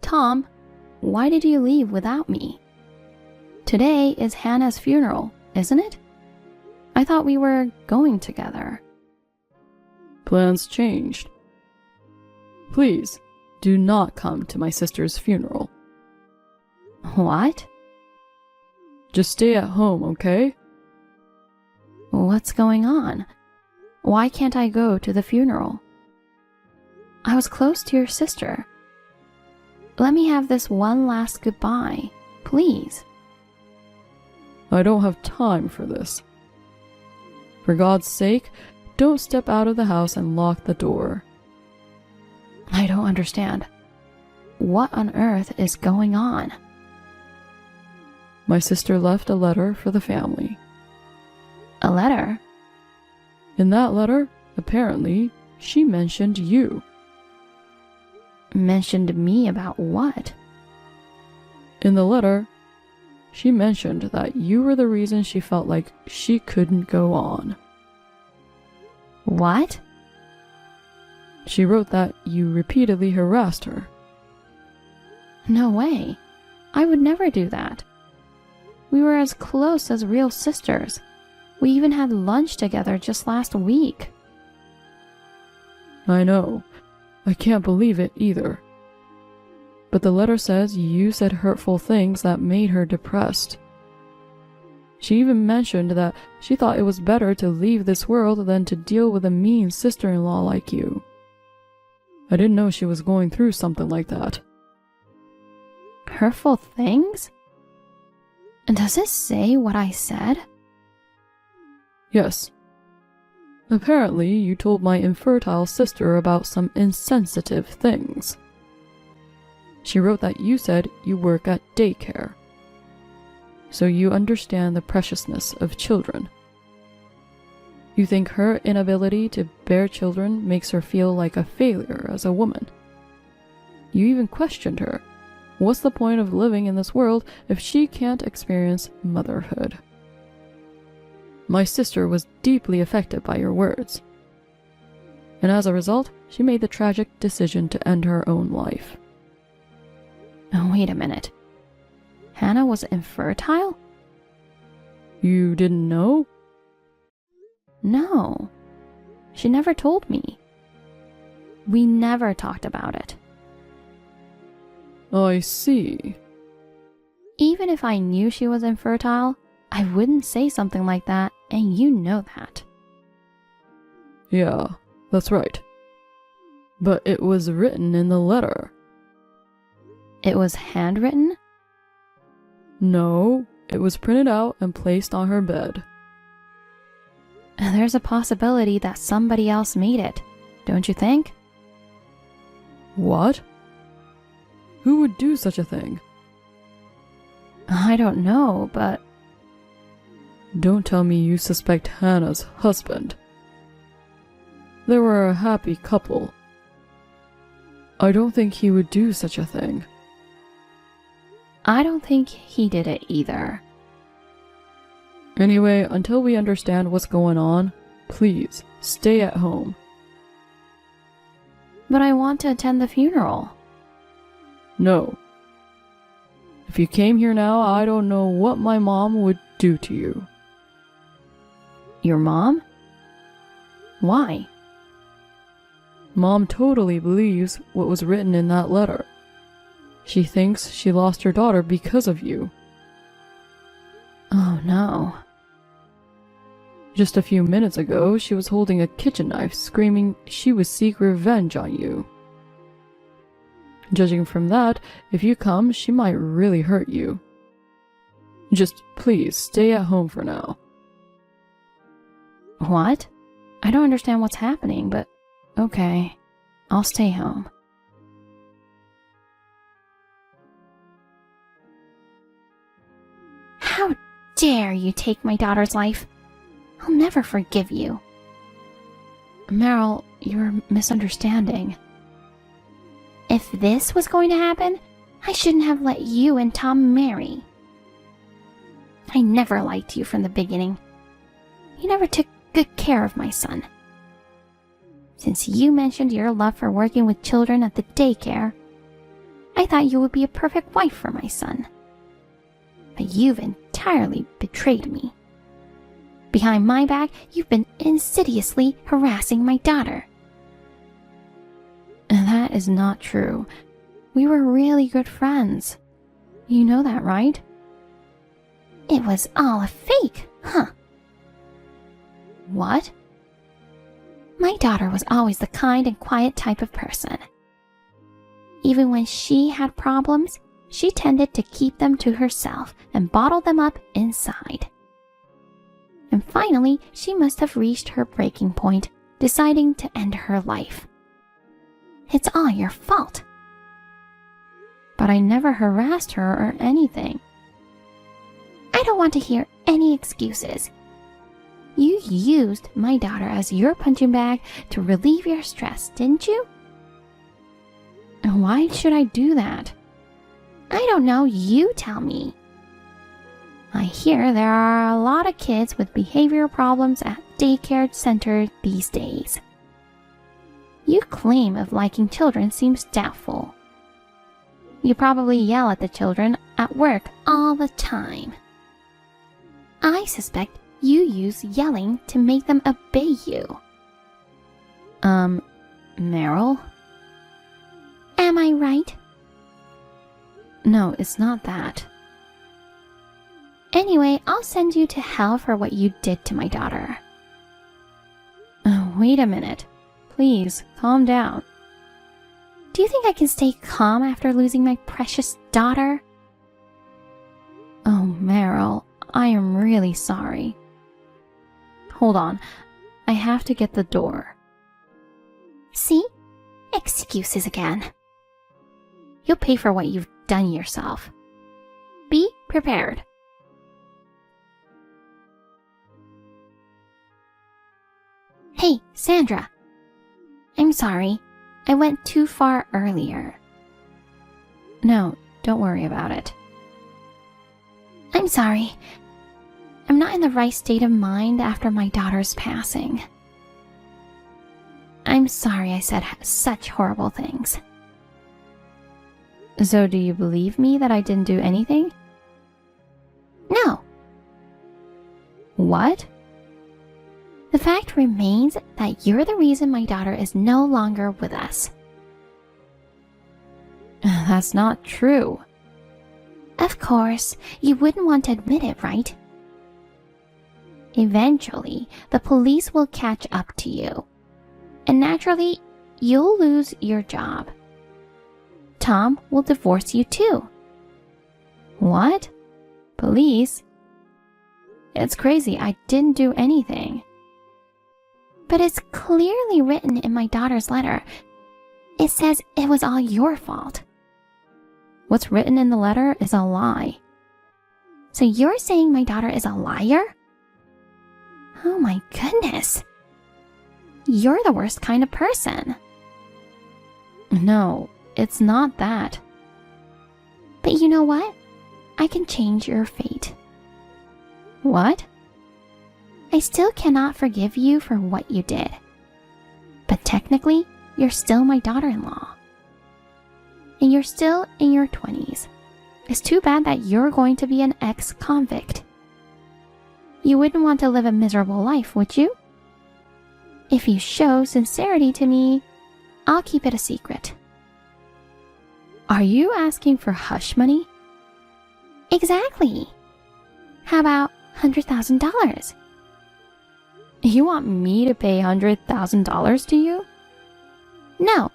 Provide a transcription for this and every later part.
Tom, why did you leave without me? Today is Hannah's funeral, isn't it? I thought we were going together. Plans changed. Please, do not come to my sister's funeral. What? Just stay at home, okay? What's going on? Why can't I go to the funeral? I was close to your sister. Let me have this one last goodbye, please. I don't have time for this. For God's sake, don't step out of the house and lock the door. I don't understand. What on earth is going on? My sister left a letter for the family. A letter? In that letter, apparently, she mentioned you. Mentioned me about what? In the letter, she mentioned that you were the reason she felt like she couldn't go on. What? She wrote that you repeatedly harassed her. No way. I would never do that. We were as close as real sisters. We even had lunch together just last week. I know. I can't believe it either. But the letter says you said hurtful things that made her depressed. She even mentioned that she thought it was better to leave this world than to deal with a mean sister-in-law like you. I didn't know she was going through something like that. Hurtful things? Does it say what I said? Yes. Apparently, you told my infertile sister about some insensitive things. She wrote that you said you work at daycare, so you understand the preciousness of children. You think her inability to bear children makes her feel like a failure as a woman. You even questioned her. What's the point of living in this world if she can't experience motherhood? My sister was deeply affected by your words, and as a result, she made the tragic decision to end her own life. Oh, wait a minute. Hannah was infertile? You didn't know? No. She never told me. We never talked about it. I see. Even if I knew she was infertile, I wouldn't say something like that, and you know that. Yeah, that's right. But it was written in the letter. It was handwritten? No, it was printed out and placed on her bed. There's a possibility that somebody else made it, don't you think? What? Who would do such a thing? I don't know, but... Don't tell me you suspect Hannah's husband. They were a happy couple. I don't think he would do such a thing. I don't think he did it either. Anyway, until we understand what's going on, please, stay at home. But I want to attend the funeral. No. If you came here now, I don't know what my mom would do to you. Your mom? Why? Mom totally believes what was written in that letter. She thinks she lost her daughter because of you. Oh no. Just a few minutes ago, she was holding a kitchen knife, screaming she would seek revenge on you. Judging from that, if you come, she might really hurt you. Just please stay at home for now. What? I don't understand what's happening, but okay. I'll stay home. How dare you take my daughter's life? I'll never forgive you. Meryl, you're misunderstanding. If this was going to happen, I shouldn't have let you and Tom marry. I never liked you from the beginning. You never took good care of my son. Since you mentioned your love for working with children at the daycare, I thought you would be a perfect wife for my son. But you've entirely betrayed me. Behind my back, you've been insidiously harassing my daughter. That is not true. We were really good friends. You know that, right? It was all a fake, huh? What? My daughter was always the kind and quiet type of person. Even when she had problems, she tended to keep them to herself and bottle them up inside. And finally, she must have reached her breaking point, deciding to end her life. It's all your fault. But I never harassed her or anything. I don't want to hear any excuses. You used my daughter as your punching bag to relieve your stress, didn't you? Why should I do that? I don't know, you tell me. I hear there are a lot of kids with behavioral problems at daycare centers these days. Your claim of liking children seems doubtful. You probably yell at the children at work all the time. I suspect you use yelling to make them obey you. Meryl? Am I right? No, it's not that. Anyway, I'll send you to hell for what you did to my daughter. Wait a minute. Please, calm down. Do you think I can stay calm after losing my precious daughter? Oh, Meryl, I am really sorry. Hold on. I have to get the door. See? Excuses again. You'll pay for what you've done yourself. Be prepared. Hey, Sandra. I'm sorry. I went too far earlier. No, don't worry about it. I'm sorry. I'm not in the right state of mind after my daughter's passing. I'm sorry I said such horrible things. So do you believe me that I didn't do anything? No. What? The fact remains that you're the reason my daughter is no longer with us. That's not true. Of course, you wouldn't want to admit it, right? Eventually, the police will catch up to you. And naturally, you'll lose your job. Tom will divorce you too. What? Police? It's crazy. I didn't do anything. But it's clearly written in my daughter's letter. It says it was all your fault. What's written in the letter is a lie. So you're saying my daughter is a liar? Oh my goodness. You're the worst kind of person. No, it's not that. But you know what? I can change your fate. What? I still cannot forgive you for what you did. But technically, you're still my daughter-in-law. And you're still in your 20s. It's too bad that you're going to be an ex-convict. You wouldn't want to live a miserable life, would you? If you show sincerity to me, I'll keep it a secret. Are you asking for hush money? Exactly. How about $100,000? You want me to pay $100,000 to you? No.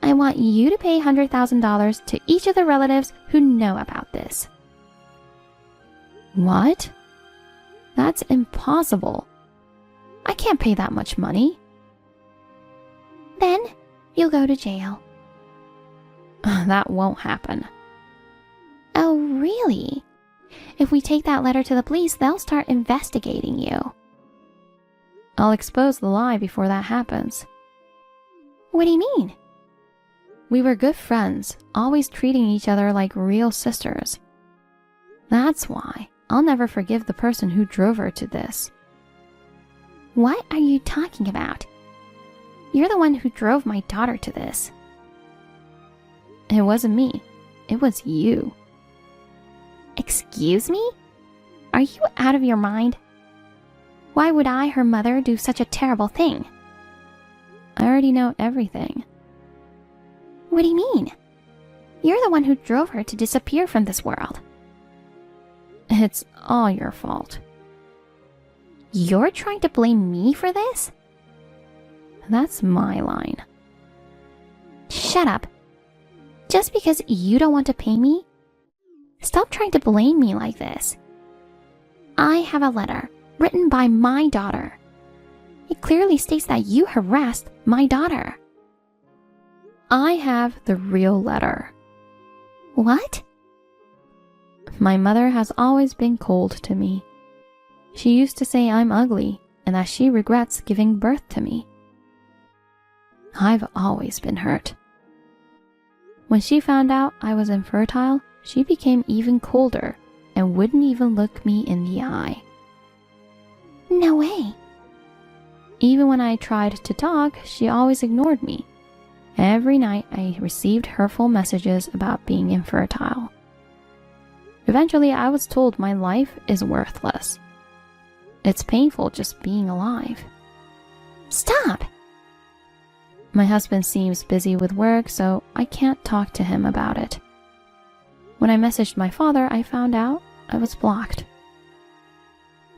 I want you to pay $100,000 to each of the relatives who know about this. What? That's impossible. I can't pay that much money. Then you'll go to jail. That won't happen. Oh, really? If we take that letter to the police, they'll start investigating you. I'll expose the lie before that happens. What do you mean? We were good friends, always treating each other like real sisters. That's why I'll never forgive the person who drove her to this. What are you talking about? You're the one who drove my daughter to this. It wasn't me. It was you. Excuse me? Are you out of your mind? Why would I, her mother, do such a terrible thing? I already know everything. What do you mean? You're the one who drove her to disappear from this world. It's all your fault. You're trying to blame me for this? That's my line. Shut up. Just because you don't want to pay me? Stop trying to blame me like this. I have a letter written by my daughter. It clearly states that you harassed my daughter. I have the real letter. What? My mother has always been cold to me. She used to say I'm ugly and that she regrets giving birth to me. I've always been hurt. When she found out I was infertile, she became even colder and wouldn't even look me in the eye. No way. Even when I tried to talk, she always ignored me. Every night I received hurtful messages about being infertile. Eventually, I was told my life is worthless. It's painful just being alive. Stop! My husband seems busy with work, so I can't talk to him about it. When I messaged my father, I found out I was blocked.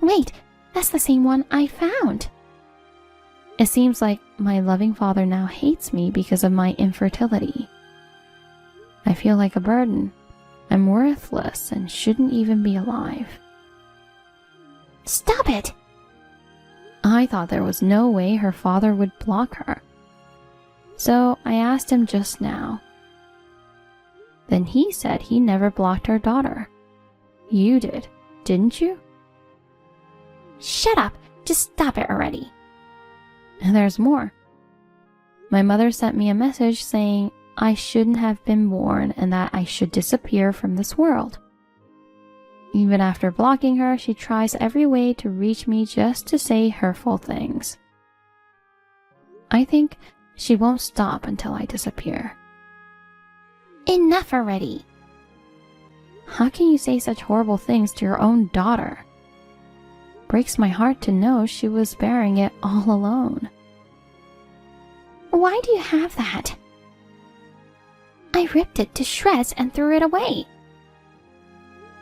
Wait, that's the same one I found. It seems like my loving father now hates me because of my infertility. I feel like a burden. I'm worthless and shouldn't even be alive. Stop it! I thought there was no way her father would block her. So I asked him just now. Then he said he never blocked our daughter. You did, didn't you? Shut up! Just stop it already. And there's more. My mother sent me a message saying I shouldn't have been born and that I should disappear from this world. Even after blocking her, she tries every way to reach me just to say hurtful things. I think she won't stop until I disappear. Enough already. How can you say such horrible things to your own daughter? Breaks my heart to know she was bearing it all alone. Why do you have that? I ripped it to shreds and threw it away.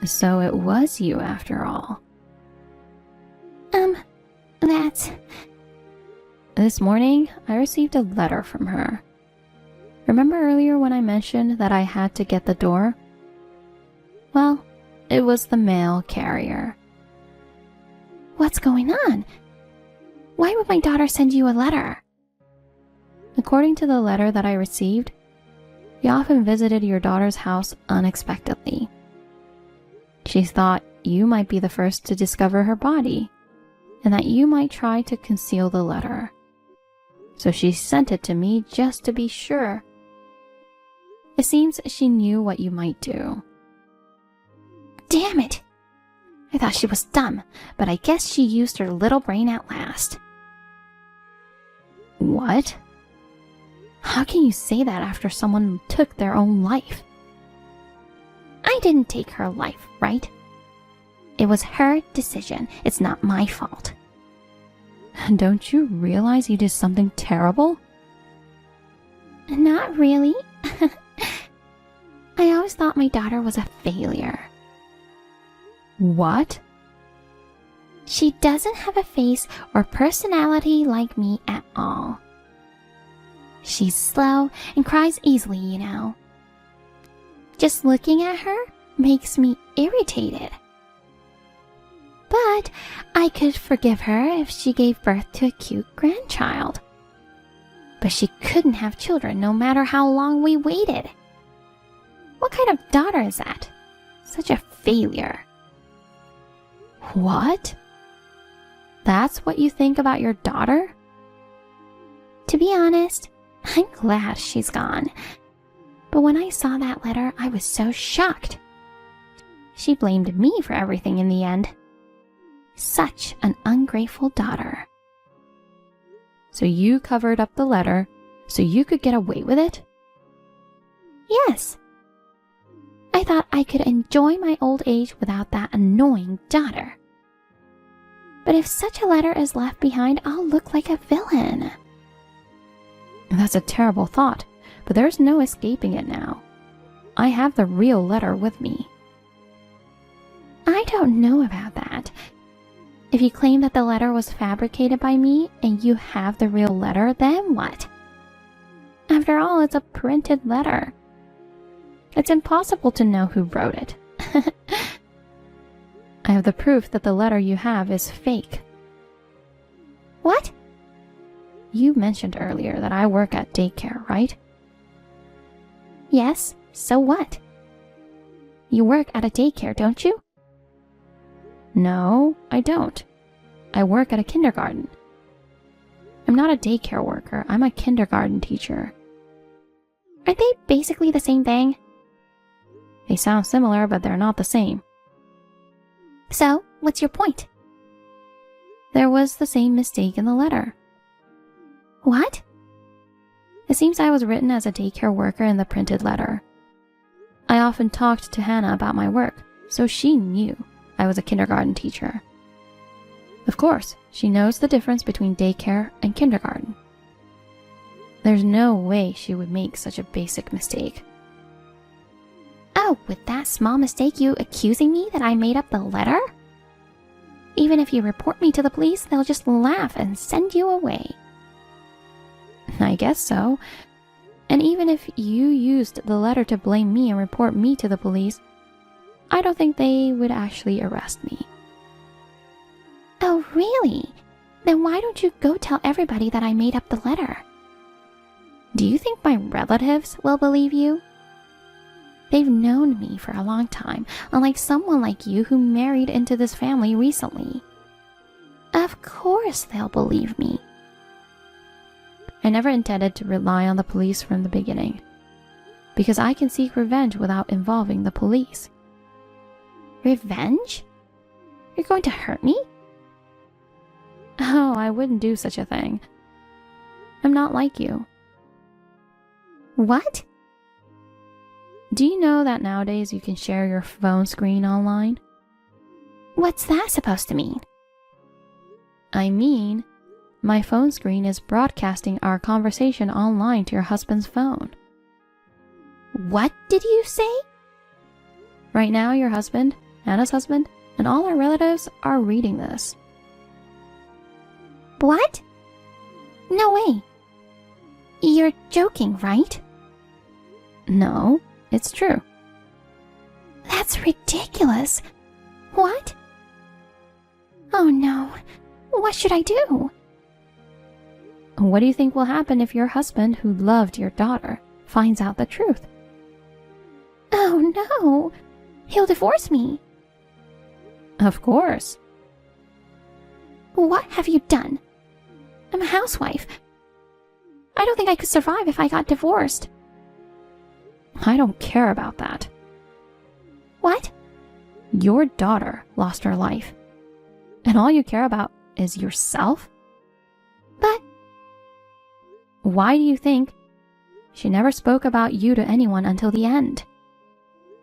So it was you after all. That's... This morning, I received a letter from her. Remember earlier when I mentioned that I had to get the door? Well, it was the mail carrier. What's going on? Why would my daughter send you a letter? According to the letter that I received, you often visited your daughter's house unexpectedly. She thought you might be the first to discover her body, and that you might try to conceal the letter. So she sent it to me just to be sure. It seems she knew what you might do. Damn it! I thought she was dumb, but I guess she used her little brain at last. What? How can you say that after someone took their own life? I didn't take her life, right? It was her decision. It's not my fault. Don't you realize you did something terrible? Not really. I always thought my daughter was a failure. What? She doesn't have a face or personality like me at all. She's slow and cries easily, you know. Just looking at her makes me irritated. But I could forgive her if she gave birth to a cute grandchild. But she couldn't have children no matter how long we waited. What kind of daughter is that? Such a failure. What? That's what you think about your daughter? To be honest, I'm glad she's gone. But when I saw that letter, I was so shocked. She blamed me for everything in the end. Such an ungrateful daughter. So you covered up the letter so you could get away with it? Yes. I thought I could enjoy my old age without that annoying daughter. But if such a letter is left behind, I'll look like a villain. That's a terrible thought, but there's no escaping it now. I have the real letter with me. I don't know about that. If you claim that the letter was fabricated by me and you have the real letter, then what? After all, it's a printed letter. It's impossible to know who wrote it. I have the proof that the letter you have is fake. What? You mentioned earlier that I work at daycare, right? Yes, so what? You work at a daycare, don't you? No, I don't. I work at a kindergarten. I'm not a daycare worker, I'm a kindergarten teacher. Aren't they basically the same thing? They sound similar, but they're not the same. So, what's your point? There was the same mistake in the letter. What? It seems I was written as a daycare worker in the printed letter. I often talked to Hannah about my work, so she knew I was a kindergarten teacher. Of course, she knows the difference between daycare and kindergarten. There's no way she would make such a basic mistake. Oh, with that small mistake, you accusing me that I made up the letter? Even if you report me to the police, they'll just laugh and send you away. I guess so. And even if you used the letter to blame me and report me to the police, I don't think they would actually arrest me. Oh, really? Then why don't you go tell everybody that I made up the letter? Do you think my relatives will believe you? They've known me for a long time, unlike someone like you who married into this family recently. Of course they'll believe me. I never intended to rely on the police from the beginning, because I can seek revenge without involving the police. Revenge? You're going to hurt me? Oh, I wouldn't do such a thing. I'm not like you. What? Do you know that nowadays you can share your phone screen online? What's that supposed to mean? I mean, my phone screen is broadcasting our conversation online to your husband's phone. What did you say? Right now, your husband, Anna's husband, and all our relatives are reading this. What? No way. You're joking, right? No, it's true. That's ridiculous. What? Oh no. What should I do? What do you think will happen if your husband, who loved your daughter, finds out the truth? Oh no. He'll divorce me. Of course. What have you done? I'm a housewife. I don't think I could survive if I got divorced. I don't care about that. What? Your daughter lost her life. And all you care about is yourself? But... Why do you think she never spoke about you to anyone until the end?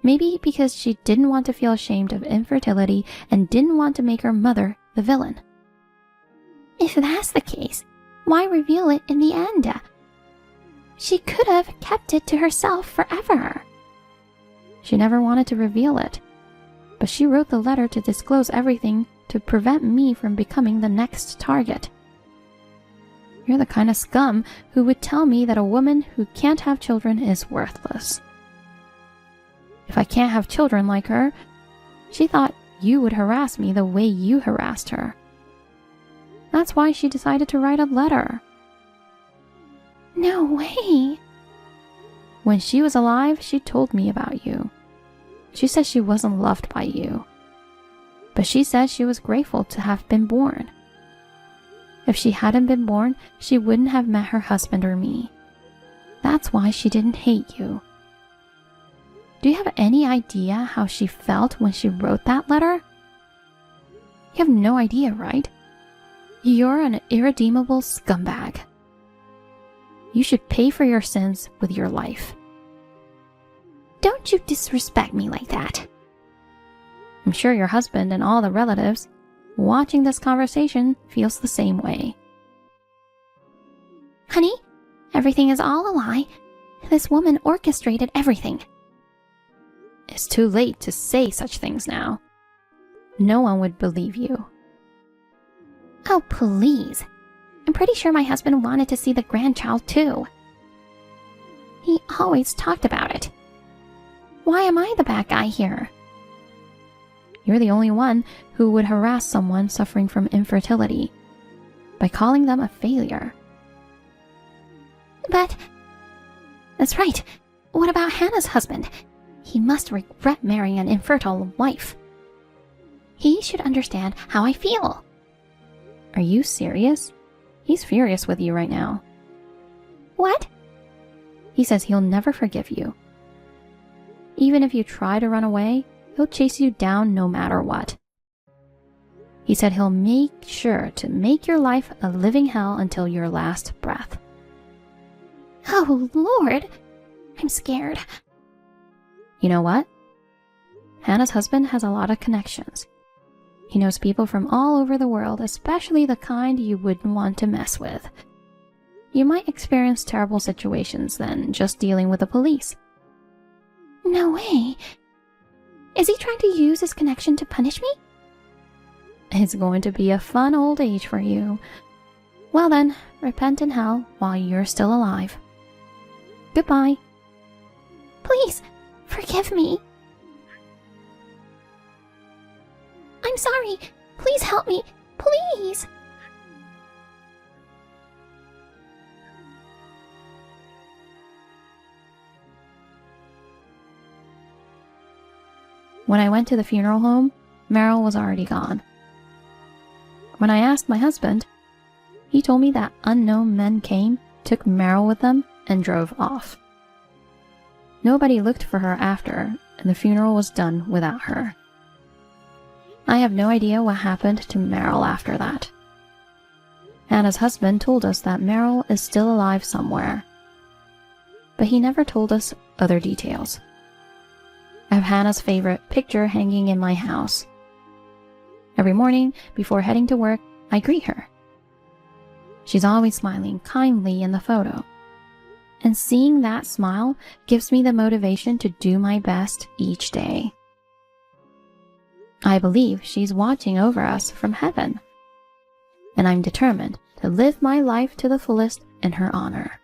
Maybe because she didn't want to feel ashamed of infertility and didn't want to make her mother the villain. If that's the case, why reveal it in the end? She could have kept it to herself forever. She never wanted to reveal it, but she wrote the letter to disclose everything to prevent me from becoming the next target. You're the kind of scum who would tell me that a woman who can't have children is worthless. If I can't have children like her, she thought you would harass me the way you harassed her. That's why she decided to write a letter. No way. When she was alive, she told me about you. She said she wasn't loved by you, but she said she was grateful to have been born. If she hadn't been born, she wouldn't have met her husband or me. That's why she didn't hate you. Do you have any idea how she felt when she wrote that letter? You have no idea, right? You're an irredeemable scumbag. You should pay for your sins with your life. Don't you disrespect me like that. I'm sure your husband and all the relatives watching this conversation feels the same way. Honey, everything is all a lie. This woman orchestrated everything. It's too late to say such things now. No one would believe you. Oh, please. I'm pretty sure my husband wanted to see the grandchild too. He always talked about it. Why am I the bad guy here? You're the only one who would harass someone suffering from infertility by calling them a failure. But that's right. What about Hannah's husband? He must regret marrying an infertile wife. He should understand how I feel. Are you serious? He's furious with you right now. What? He says he'll never forgive you. Even if you try to run away, he'll chase you down no matter what. He said he'll make sure to make your life a living hell until your last breath. Oh, Lord. I'm scared. You know what? Hannah's husband has a lot of connections. He knows people from all over the world, especially the kind you wouldn't want to mess with. You might experience terrible situations then, just dealing with the police. No way. Is he trying to use his connection to punish me? It's going to be a fun old age for you. Well then, repent in hell while you're still alive. Goodbye. Please, forgive me. I'm sorry. Please help me. Please. When I went to the funeral home, Meryl was already gone. When I asked my husband, he told me that unknown men came, took Meryl with them, and drove off. Nobody looked for her after, and the funeral was done without her. I have no idea what happened to Meryl after that. Hannah's husband told us that Meryl is still alive somewhere, but he never told us other details. I have Hannah's favorite picture hanging in my house. Every morning, before heading to work, I greet her. She's always smiling kindly in the photo, and seeing that smile gives me the motivation to do my best each day. I believe she's watching over us from heaven, and I'm determined to live my life to the fullest in her honor.